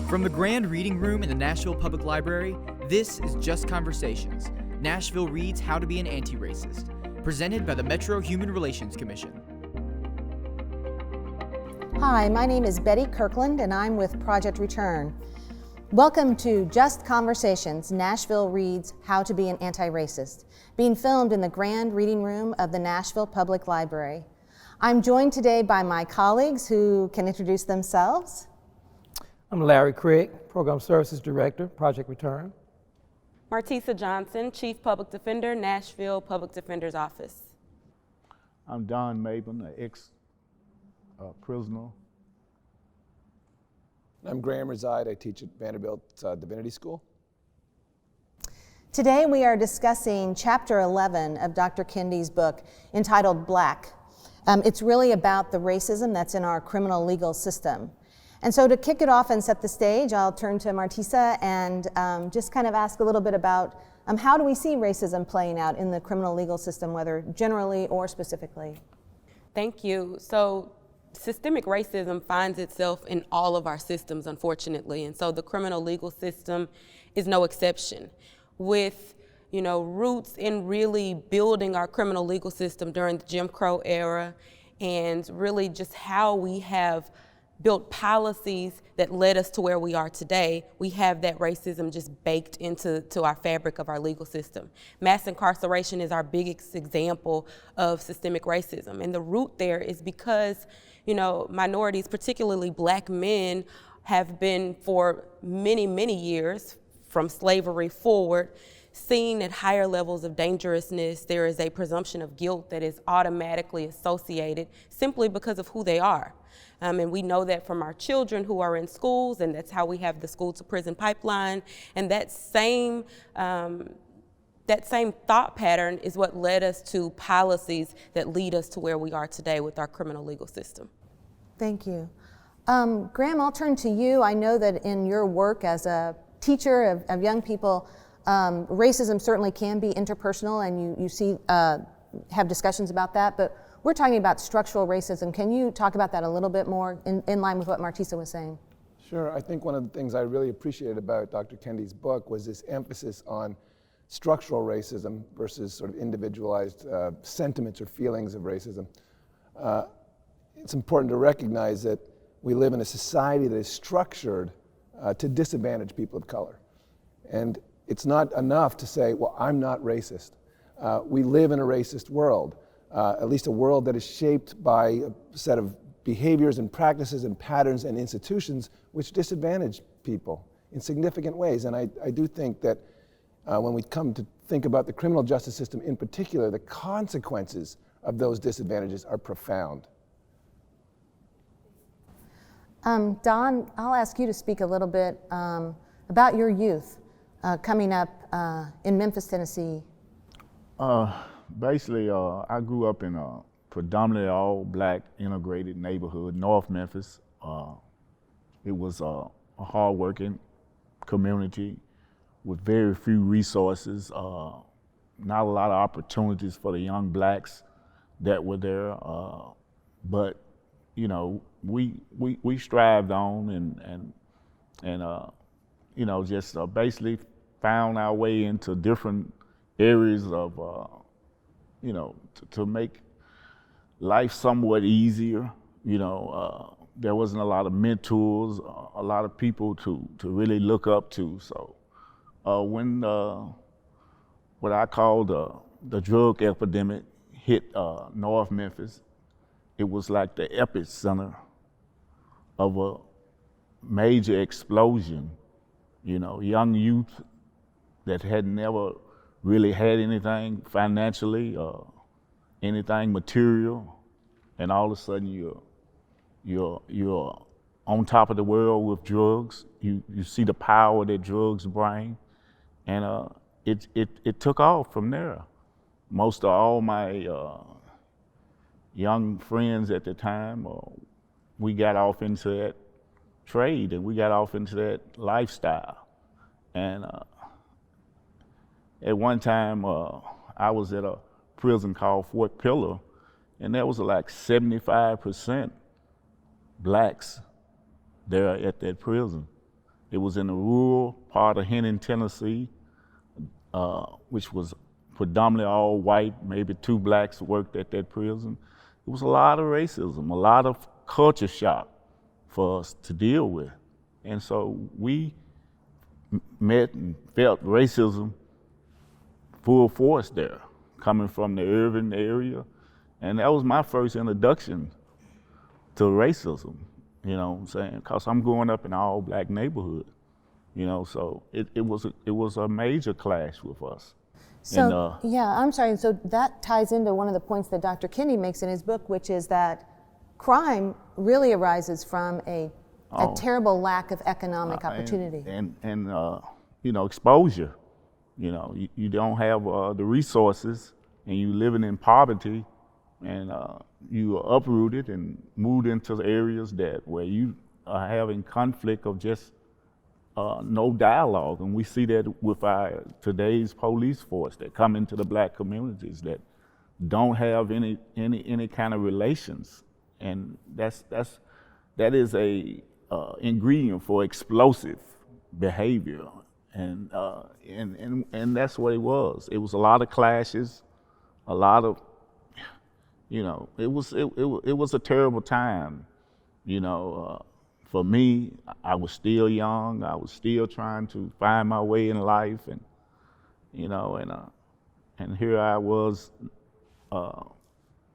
From the Grand Reading Room in the Nashville Public Library, this is Just Conversations, Nashville Reads How to Be an Antiracist, presented by the Metro Human Relations Commission. Hi, my name is Bettie Kirkland and I'm with Project Return. Welcome to Just Conversations, Nashville Reads How to Be an Antiracist, being filmed in the Grand Reading Room of the Nashville Public Library. I'm joined today by my colleagues who can introduce themselves. I'm Larry Craig, Program Services Director, Project Return. Martesha Johnson, Chief Public Defender, Nashville Public Defender's Office. I'm Don Mabon, an ex-prisoner. I'm Graham Reside. I teach at Vanderbilt Divinity School. Today we are discussing Chapter 11 of Dr. Kendi's book entitled Black. It's really about the racism that's in our criminal legal system. And so to kick it off and set the stage, I'll turn to Martesha and just kind of ask a little bit about how do we see racism playing out in the criminal legal system, whether generally or specifically? Thank you. So systemic racism finds itself in all of our systems, unfortunately, and so the criminal legal system is no exception. With roots in really building our criminal legal system during the Jim Crow era, and really just how we have built policies that led us to where we are today, we have that racism just baked into our fabric of our legal system. Mass incarceration is our biggest example of systemic racism. And the root there is because, minorities, particularly Black men, have been for many, many years, from slavery forward, seen at higher levels of dangerousness. There is a presumption of guilt that is automatically associated simply because of who they are. And we know that from our children who are in schools, and that's how we have the school to prison pipeline. And that same thought pattern is what led us to policies that lead us to where we are today with our criminal legal system. Thank you. Graham, I'll turn to you. I know that in your work as a teacher of young people, racism certainly can be interpersonal, and you have discussions about that, but we're talking about structural racism. Can you talk about that a little bit more in line with what Martesha was saying? Sure. I think one of the things I really appreciated about Dr. Kendi's book was this emphasis on structural racism versus sort of individualized sentiments or feelings of racism. It's important to recognize that we live in a society that is structured to disadvantage people of color. And it's not enough to say, well, I'm not racist. We live in a racist world. At least a world that is shaped by a set of behaviors and practices and patterns and institutions which disadvantage people in significant ways. And I do think that when we come to think about the criminal justice system in particular, the consequences of those disadvantages are profound. Don, I'll ask you to speak a little bit about your youth coming up in Memphis, Tennessee. Basically, I grew up in a predominantly all-Black integrated neighborhood, North Memphis. It was a hard-working community with very few resources, not a lot of opportunities for the young Blacks that were there. But we strived on and just basically found our way into different areas of to make life somewhat easier. There wasn't a lot of mentors, a lot of people to really look up to. So when what I call the drug epidemic hit North Memphis, it was like the epicenter of a major explosion. Young youth that had never really had anything financially or anything material, and all of a sudden you're on top of the world with drugs. You see the power that drugs bring, and it took off from there. Most of all my young friends at the time, we got off into that trade and we got off into that lifestyle, and at one time, I was at a prison called Fort Pillar, and there was like 75% Blacks there at that prison. It was in the rural part of Hennon, Tennessee, which was predominantly all white, maybe 2 blacks worked at that prison. It was a lot of racism, a lot of culture shock for us to deal with. And so we met and felt racism full force there, coming from the urban area. And that was my first introduction to racism, you know what I'm saying? Because I'm growing up in an all black neighborhood, you know, so it was a major clash with us. So, yeah, I'm sorry. So that ties into one of the points that Dr. Kendi makes in his book, which is that crime really arises from a terrible lack of economic opportunity. And you know, exposure. You know, you don't have the resources, and you living in poverty, and you are uprooted and moved into the areas where you are having conflict of just no dialogue. And we see that with today's police force that come into the black communities that don't have any kind of relations, and that is a ingredient for explosive behavior, and that's what it was. It was a lot of clashes, a lot of, you know, it was a terrible time, you know. For me, I was still young. I was still trying to find my way in life, and you know, and here I was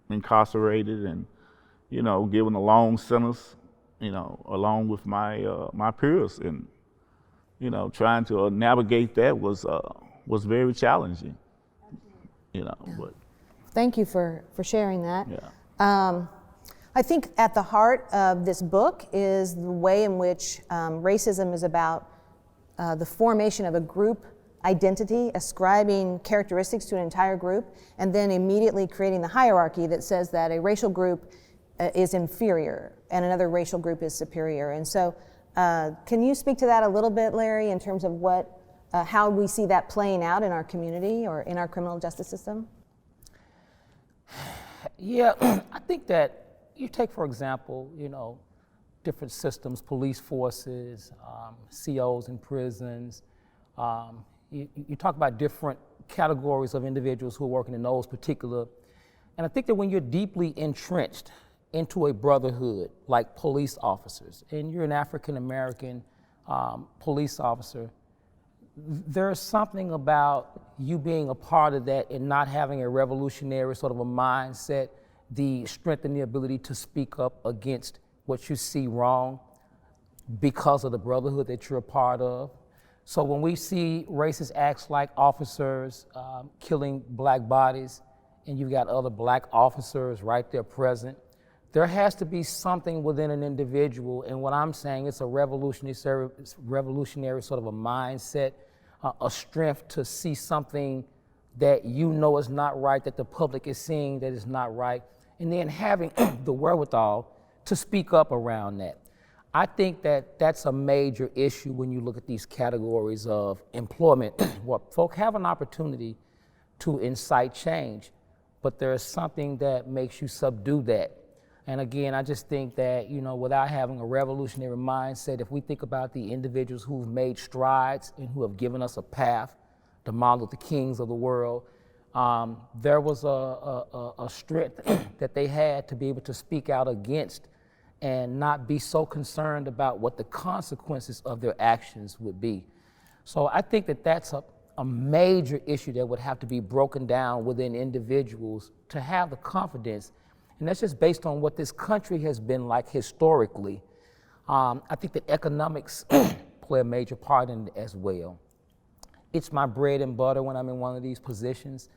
incarcerated, and you know, given a long sentence, you know, along with my peers, and you know, trying to navigate that was very challenging, you know. But thank you for sharing that. yeah. I think at the heart of this book is the way in which racism is about the formation of a group identity, ascribing characteristics to an entire group, and then immediately creating the hierarchy that says that a racial group is inferior and another racial group is superior. And so can you speak to that a little bit, Larry, in terms of how we see that playing out in our community or in our criminal justice system? Yeah, I think that you take, for example, you know, different systems, police forces, COs in prisons. You talk about different categories of individuals who are working in those particular, and I think that when you're deeply entrenched into a brotherhood like police officers, and you're an African-American police officer, there's something about you being a part of that and not having a revolutionary sort of a mindset, the strength and the ability to speak up against what you see wrong because of the brotherhood that you're a part of. So when we see racist acts like officers killing black bodies, and you've got other black officers right there present, there has to be something within an individual, and what I'm saying, it's a revolutionary sort of a mindset, a strength to see something that you know is not right, that the public is seeing that is not right, and then having the wherewithal to speak up around that. I think that that's a major issue when you look at these categories of employment, where folk have an opportunity to incite change, but there is something that makes you subdue that. And again, I just think that, you know, without having a revolutionary mindset, if we think about the individuals who've made strides and who have given us a path, the Martin Luther Kings of the world, there was a strength that they had to be able to speak out against and not be so concerned about what the consequences of their actions would be. So I think that that's a major issue that would have to be broken down within individuals to have the confidence. And that's just based on what this country has been like historically. I think that economics play a major part in it as well. It's my bread and butter when I'm in one of these positions.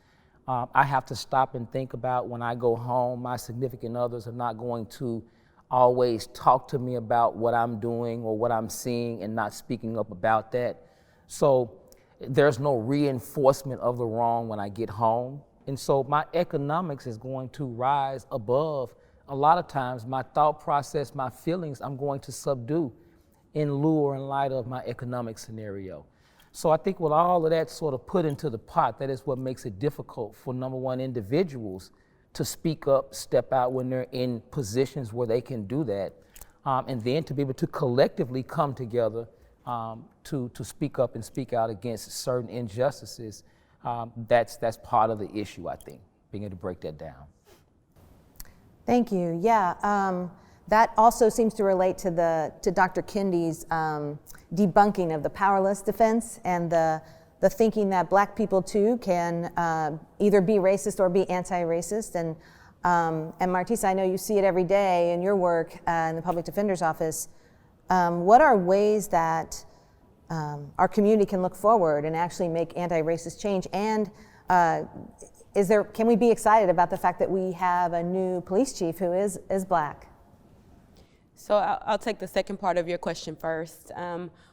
I have to stop and think about when I go home, my significant others are not going to always talk to me about what I'm doing or what I'm seeing and not speaking up about that. So there's no reinforcement of the wrong when I get home. And so my economics is going to rise above, a lot of times, my thought process, my feelings, I'm going to subdue in lieu or in light of my economic scenario. So I think with all of that sort of put into the pot, that is what makes it difficult for, number one, individuals to speak up, step out when they're in positions where they can do that, and then to be able to collectively come together to speak up and speak out against certain injustices, that's part of the issue, I think, being able to break that down. Thank you. Yeah, that also seems to relate to Dr. Kendi's debunking of the powerless defense and the thinking that Black people too can either be racist or be anti-racist. And Martesha, I know you see it every day in your work in the Public Defender's Office. What are ways that our community can look forward and actually make anti-racist change? And can we be excited about the fact that we have a new police chief who is Black? So I'll take the second part of your question first.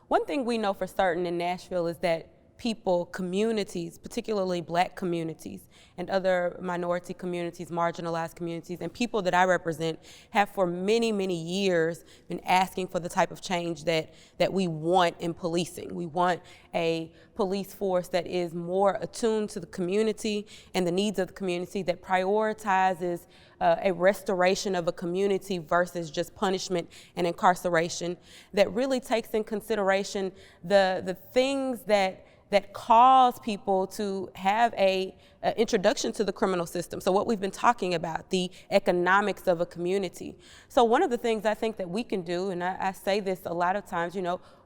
One thing we know for certain in Nashville is that people, communities, particularly Black communities and other minority communities, marginalized communities, and people that I represent have for many, many years been asking for the type of change that we want in policing. We want a police force that is more attuned to the community and the needs of the community, that prioritizes a restoration of a community versus just punishment and incarceration, that really takes in consideration the things that cause people to have a introduction to the criminal system. So what we've been talking about, the economics of a community. So one of the things I think that we can do, and I say this a lot of times,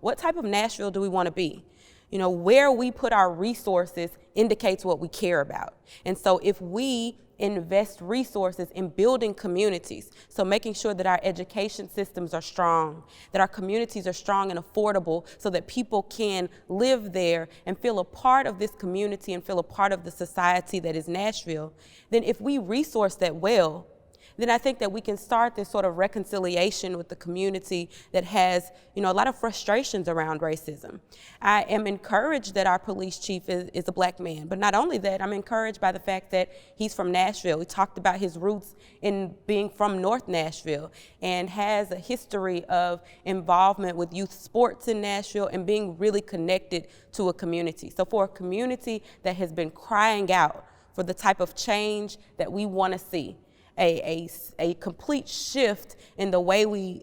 what type of Nashville do we want to be? Where we put our resources indicates what we care about. And so if we invest resources in building communities, so making sure that our education systems are strong, that our communities are strong and affordable so that people can live there and feel a part of this community and feel a part of the society that is Nashville, then if we resource that well, then I think that we can start this sort of reconciliation with the community that has, a lot of frustrations around racism. I am encouraged that our police chief is a Black man, but not only that, I'm encouraged by the fact that he's from Nashville. He talked about his roots in being from North Nashville and has a history of involvement with youth sports in Nashville and being really connected to a community. So for a community that has been crying out for the type of change that we want to see, a complete shift in the way we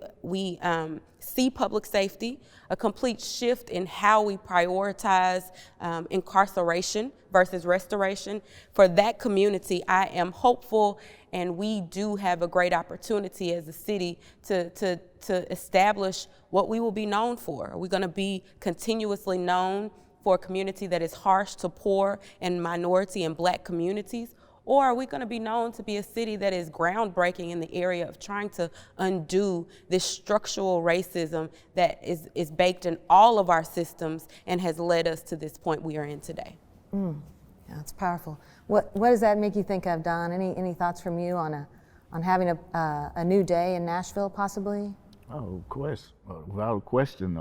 see public safety, a complete shift in how we prioritize incarceration versus restoration. For that community, I am hopeful, and we do have a great opportunity as a city to establish what we will be known for. Are we going to be continuously known for a community that is harsh to poor and minority and Black communities? Or are we going to be known to be a city that is groundbreaking in the area of trying to undo this structural racism that is baked in all of our systems and has led us to this point we are in today? Yeah, that's powerful. What does that make you think of, Don? Any thoughts from you on having a new day in Nashville, possibly? Oh, of course, without question.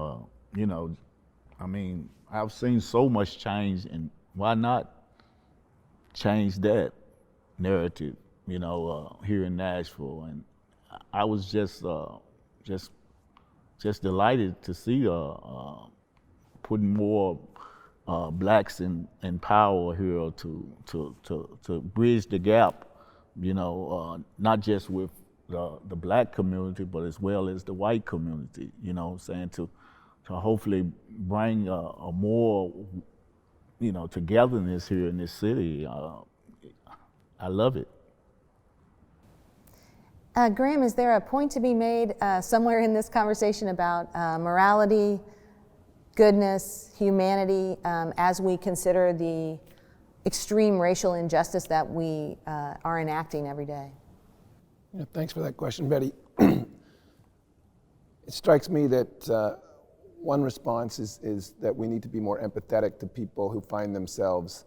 I've seen so much change, and why not change that narrative, here in Nashville? And I was just delighted to see putting more Blacks in power here to bridge the gap, not just with the Black community, but as well as the white community, to hopefully bring a more, togetherness here in this city. I love it. Graham, is there a point to be made somewhere in this conversation about morality, goodness, humanity, as we consider the extreme racial injustice that we are enacting every day? Yeah, thanks for that question, Betty. It strikes me that one response is that we need to be more empathetic to people who find themselves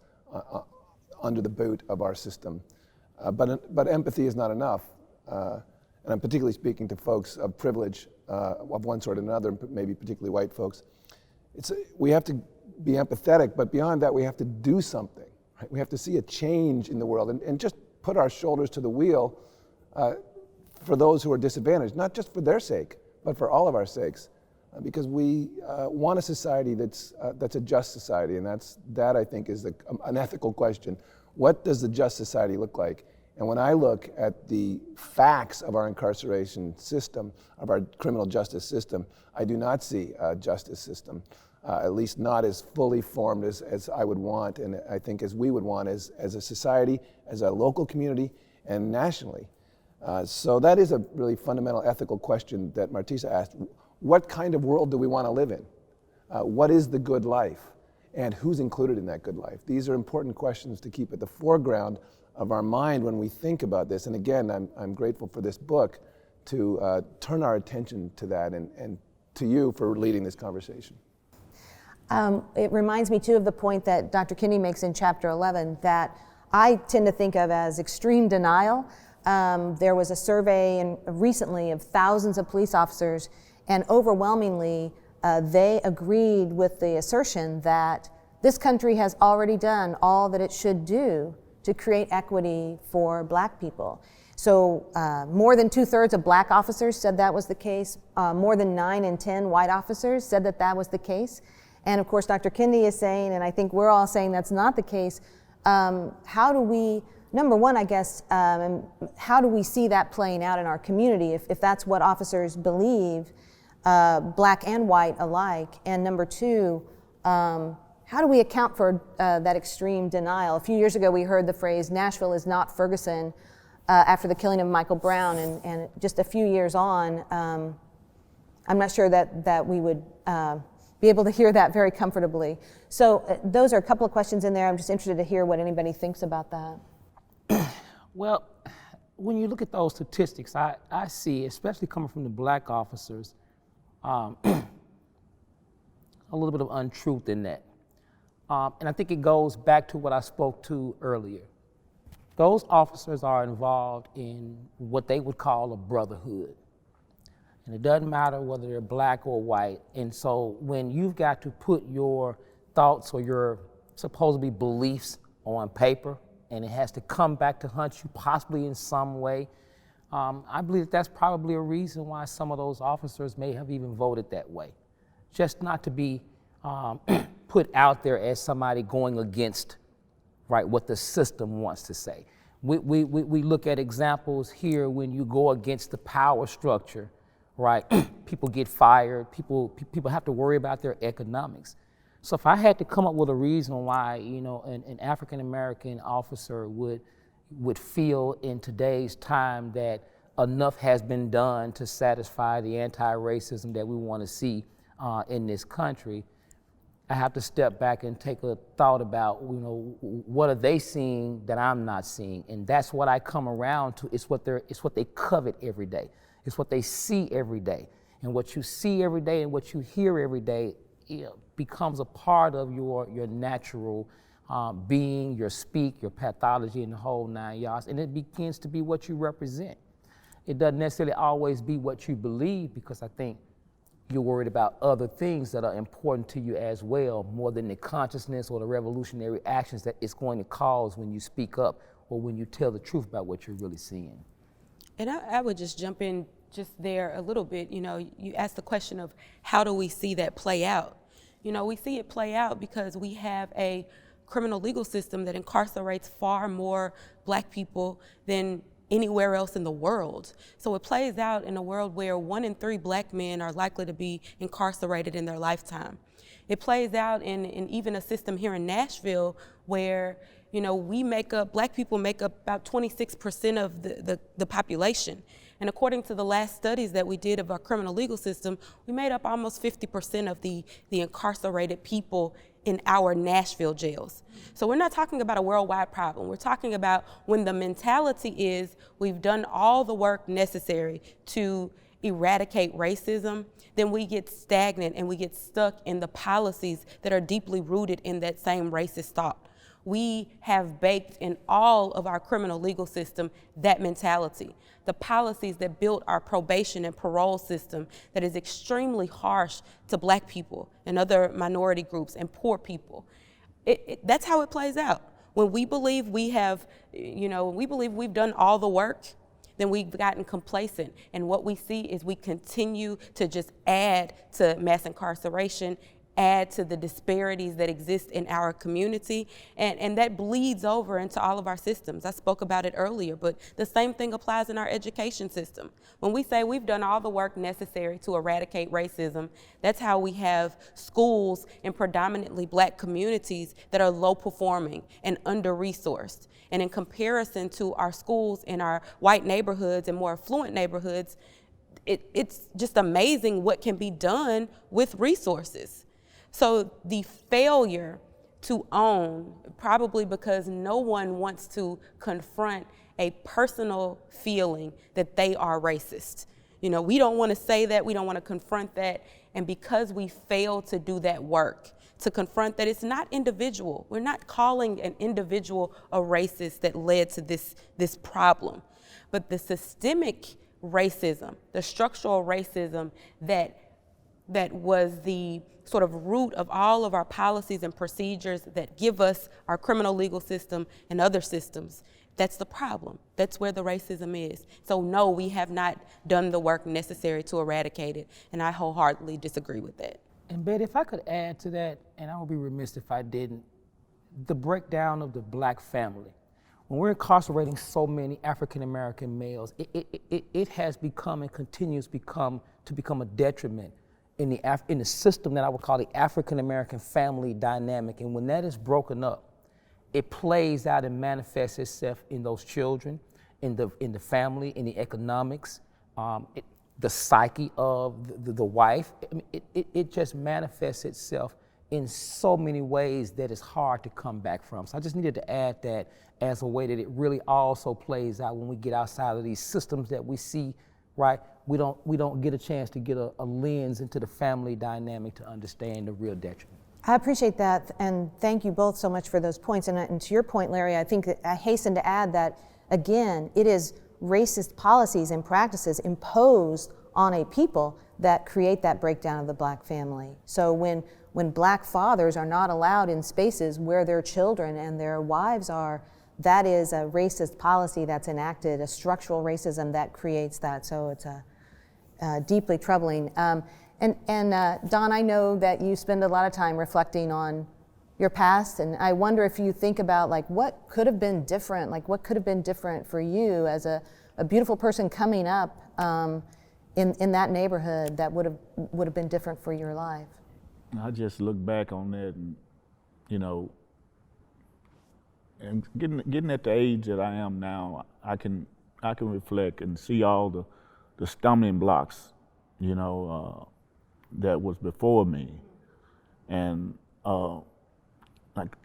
under the boot of our system. But empathy is not enough. And I'm particularly speaking to folks of privilege of one sort or another, maybe particularly white folks. We have to be empathetic, but beyond that, we have to do something. Right? We have to see a change in the world and just put our shoulders to the wheel for those who are disadvantaged, not just for their sake, but for all of our sakes. Because we want a society that's a just society, and that I think is an ethical question. What does the just society look like? And when I look at the facts of our incarceration system, of our criminal justice system, I do not see a justice system, at least not as fully formed as I would want, and I think as we would want as a society, as a local community, and nationally. So that is a really fundamental ethical question that Martesha asked. What kind of world do we want to live in? What is the good life? And who's included in that good life? These are important questions to keep at the foreground of our mind when we think about this. And again, I'm grateful for this book to turn our attention to that, and to you for leading this conversation. It reminds me too of the point that Dr. Kendi makes in chapter 11 that I tend to think of as extreme denial. There was a survey recently of thousands of police officers, and overwhelmingly they agreed with the assertion that this country has already done all that it should do to create equity for Black people. So more than 2/3 of Black officers said that was the case. More than 9 in 10 white officers said that that was the case. And of course, Dr. Kendi is saying, and I think we're all saying that's not the case. How do we, number one, I guess, how do we see that playing out in our community if that's what officers believe, Black and white alike? And number two, how do we account for that extreme denial? A few years ago, we heard the phrase, Nashville is not Ferguson, after the killing of Michael Brown, and just a few years on, I'm not sure that we would be able to hear that very comfortably. So those are a couple of questions in there. I'm just interested to hear what anybody thinks about that. Well, when you look at those statistics, I see, especially coming from the Black officers, a little bit of untruth in that. And I think it goes back to what I spoke to earlier. Those officers are involved in what they would call a brotherhood. And it doesn't matter whether they're Black or white. And so when you've got to put your thoughts or your supposedly beliefs on paper, and it has to come back to haunt you possibly in some way, I believe that's probably a reason why some of those officers may have even voted that way. Just not to be put out there as somebody going against, right, what the system wants to say. We look at examples here when you go against the power structure, right? People get fired, people have to worry about their economics. So if I had to come up with a reason why, you know, an African-American officer would feel in today's time that enough has been done to satisfy the anti-racism that we want to see in this country, I have to step back and take a thought about, you know, what are they seeing that I'm not seeing? And that's what I come around to. It's what they covet every day. It's what they see every day. And what you see every day and what you hear every day, you know, becomes a part of your natural being, your speak, your pathology, and the whole 9 yards. And it begins to be what you represent. It doesn't necessarily always be what you believe, because I think you're worried about other things that are important to you as well, more than the consciousness or the revolutionary actions that it's going to cause when you speak up or when you tell the truth about what you're really seeing. And I would just jump in just there a little bit. You know, you asked the question of how do we see that play out? You know, we see it play out because we have a criminal legal system that incarcerates far more Black people than anywhere else in the world. So it plays out in a world where 1 in 3 Black men are likely to be incarcerated in their lifetime. It plays out in even a system here in Nashville where, you know, Black people make up about 26% of the population. And according to the last studies that we did of our criminal legal system, we made up almost 50% of the incarcerated people in our Nashville jails. So we're not talking about a worldwide problem. We're talking about when the mentality is we've done all the work necessary to eradicate racism, then we get stagnant and we get stuck in the policies that are deeply rooted in that same racist thought. We have baked in all of our criminal legal system that mentality. The policies that built our probation and parole system that is extremely harsh to Black people and other minority groups and poor people. That's how it plays out. When we believe we have, you know, when we believe we've done all the work, then we've gotten complacent. And what we see is we continue to just add to mass incarceration add to the disparities that exist in our community, and that bleeds over into all of our systems. I spoke about it earlier, but the same thing applies in our education system. When we say we've done all the work necessary to eradicate racism, that's how we have schools in predominantly Black communities that are low performing and under-resourced. And in comparison to our schools in our white neighborhoods and more affluent neighborhoods, it's just amazing what can be done with resources. So the failure to own, probably because no one wants to confront a personal feeling that they are racist. You know, we don't want to say that, we don't want to confront that, and because we fail to do that work, to confront that it's not individual. We're not calling an individual a racist that led to this problem, but the systemic racism, the structural racism that was the sort of root of all of our policies and procedures that give us our criminal legal system and other systems. That's the problem. That's where the racism is. So no, we have not done the work necessary to eradicate it, and I wholeheartedly disagree with that. And Betty, if I could add to that, and I would be remiss if I didn't, the breakdown of the Black family. When we're incarcerating so many African-American males, it has become and continues to become a detriment in the system that I would call the African-American family dynamic. And when that is broken up, it plays out and manifests itself in those children, in the family, in the economics, the psyche of the wife. I mean, it just manifests itself in so many ways that it's hard to come back from. So I just needed to add that as a way that it really also plays out when we get outside of these systems that we see, right? We don't get a chance to get a lens into the family dynamic to understand the real detriment. I appreciate that, and thank you both so much for those points. And to your point, Larry, I think that I hasten to add that, again, it is racist policies and practices imposed on a people that create that breakdown of the Black family. So when Black fathers are not allowed in spaces where their children and their wives are, that is a racist policy that's enacted, a structural racism that creates that. So it's deeply troubling. And Don, I know that you spend a lot of time reflecting on your past, and I wonder if you think about like what could have been different, like what could have been different for you as a beautiful person coming up in that neighborhood that would have been different for your life. I just look back on that, and you know, and getting at the age that I am now, I can reflect and see all the stumbling blocks, you know, that was before me, and like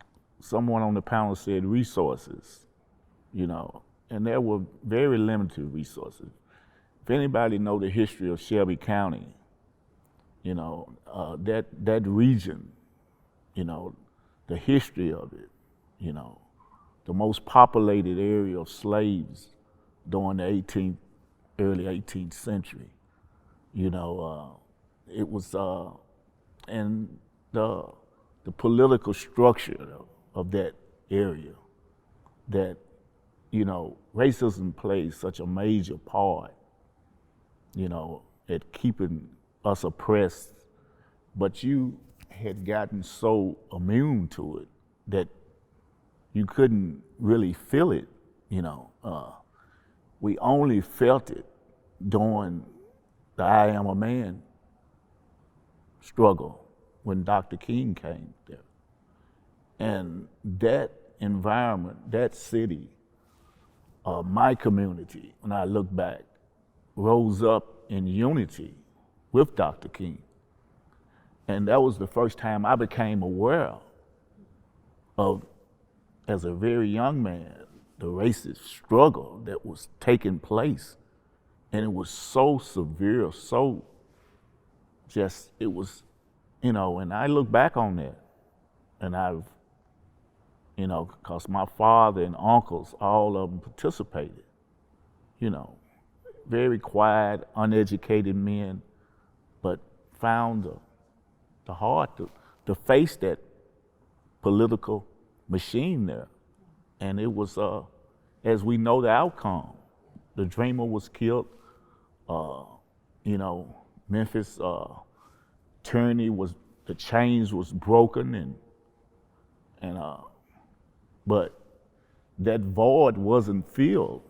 someone on the panel said, resources, you know, and there were very limited resources. If anybody know the history of Shelby County, you know, that region, you know, the history of it, you know, the most populated area of slaves during the early 18th century, you know, it was, and the political structure of that area, that, you know, racism plays such a major part, you know, at keeping us oppressed, but you had gotten so immune to it that you couldn't really feel it, you know. We only felt it during the I Am a Man struggle when Dr. King came there. And that environment, that city, my community, when I look back, rose up in unity with Dr. King. And that was the first time I became aware of, as a very young man, the racist struggle that was taking place. And it was so severe, so just, it was, you know, and I look back on that, and I've, you know, because my father and uncles, all of them participated, you know, very quiet, uneducated men, but found the heart to face that political machine there. And it was, as we know the outcome, the dreamer was killed, you know, Memphis tyranny was the chains was broken, but that void wasn't filled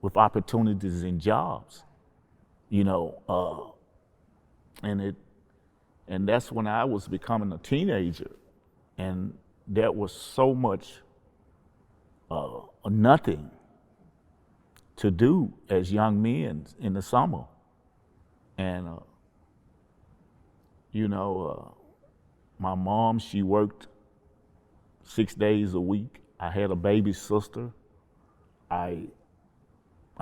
with opportunities and jobs, you know, and that's when I was becoming a teenager, and there was so much nothing to do as young men in the summer, and you know, my mom, she worked 6 days a week. I had a baby sister. I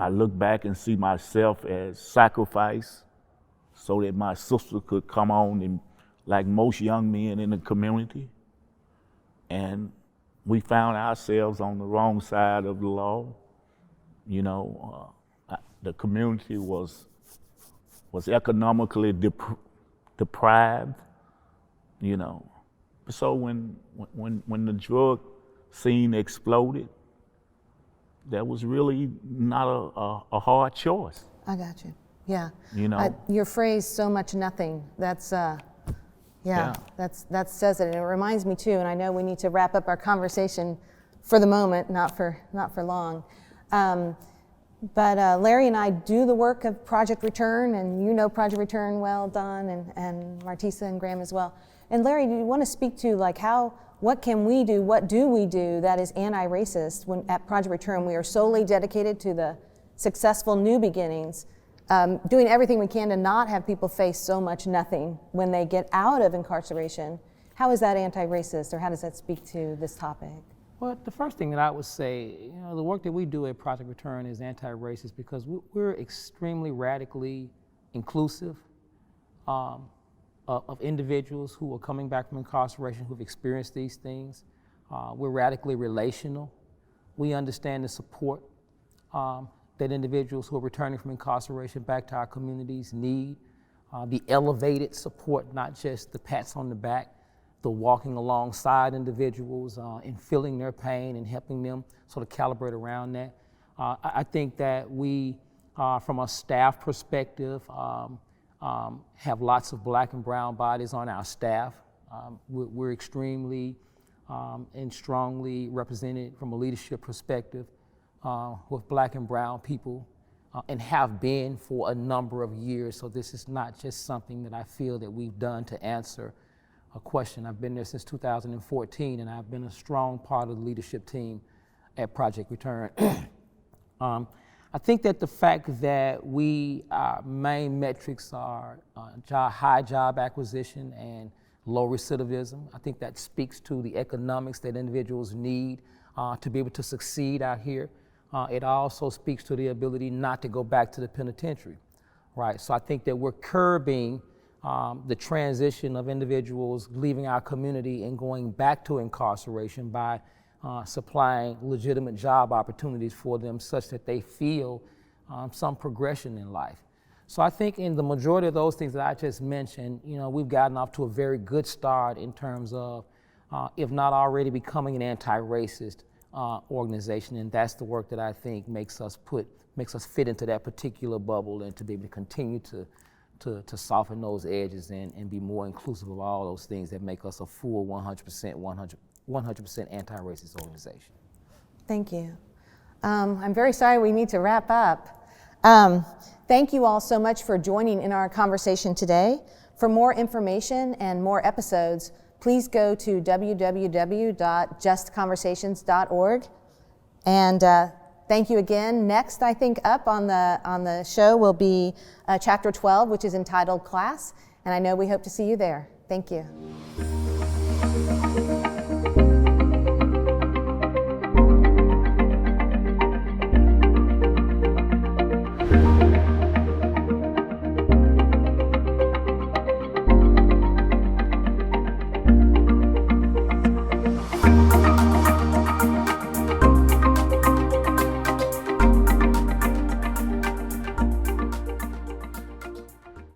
look back and see myself as sacrifice so that my sister could come on and, like most young men in the community. And we found ourselves on the wrong side of the law. You know, the community was economically deprived, you know. So when the drug scene exploded, that was really not a hard choice. I got you. Yeah. You know, your phrase "so much nothing." That's that says it, and it reminds me too. And I know we need to wrap up our conversation for the moment, not for long. But Larry and I do the work of Project Return, and you know Project Return well, Don, and Martesha and Graham as well. And Larry, do you want to speak to like what can we do, what do we do that is anti-racist? When at Project Return we are solely dedicated to the successful new beginnings, doing everything we can to not have people face so much nothing when they get out of incarceration. How is that anti-racist, or how does that speak to this topic? Well, the first thing that I would say, you know, the work that we do at Project Return is anti-racist because we're extremely radically inclusive of individuals who are coming back from incarceration who've experienced these things. We're radically relational. We understand the support that individuals who are returning from incarceration back to our communities need, the elevated support, not just the pats on the back, the walking alongside individuals and feeling their pain and helping them sort of calibrate around that. I think that we, from a staff perspective, have lots of black and brown bodies on our staff. We're extremely and strongly represented from a leadership perspective with black and brown people and have been for a number of years. So this is not just something that I feel that we've done to answer a question. I've been there since 2014, and I've been a strong part of the leadership team at Project Return. I think that the fact that our main metrics are high job acquisition and low recidivism, I think that speaks to the economics that individuals need to be able to succeed out here. It also speaks to the ability not to go back to the penitentiary, right? So I think that we're curbing the transition of individuals leaving our community and going back to incarceration by supplying legitimate job opportunities for them such that they feel some progression in life. So I think in the majority of those things that I just mentioned, you know, we've gotten off to a very good start in terms of, if not already becoming an anti-racist organization, and that's the work that I think makes us fit into that particular bubble and to be able to continue to soften those edges and be more inclusive of all those things that make us a full 100% anti-racist organization. Thank you. I'm very sorry we need to wrap up. Thank you all so much for joining in our conversation today. For more information and more episodes, please go to www.justconversations.org. And thank you again. Next, I think up on the show will be Chapter 12, which is entitled Class. And I know we hope to see you there. Thank you.